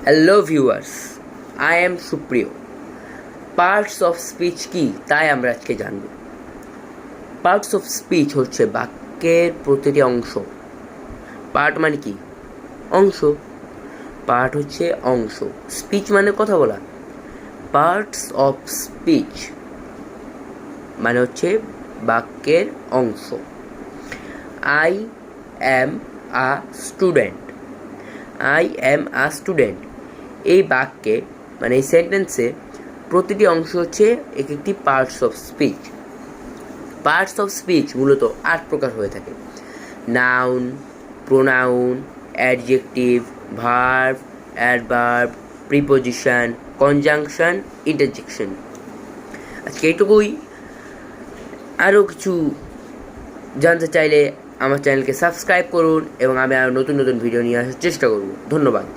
Hello viewers, I am সুপ্রিয়। Parts of speech কি তাই আমরা আজকে জানব। পার্টস অফ স্পিচ হচ্ছে বাক্যের প্রতিটি অংশ। পার্ট মানে কি? অংশ। পার্ট হচ্ছে অংশ, স্পিচ মানে কথা বলা। পার্টস অফ স্পিচ মানে হচ্ছে বাক্যের অংশ। I am a student. I am a student এই বাক্যে মানে এই সেন্টেন্সে প্রতিটি অংশ হচ্ছে এক একটি parts of speech. Parts of speech মূলত 8 প্রকার হয়ে থাকে: noun, pronoun, adjective, verb, adverb, preposition, conjunction, interjection. আজকে এইটুকুই। আরও কিছু জানতে চাইলে আমার চ্যানেলকে সাবস্ক্রাইব করুন এবং আমি আরও নতুন নতুন ভিডিও নিয়ে আসার চেষ্টা করব। ধন্যবাদ।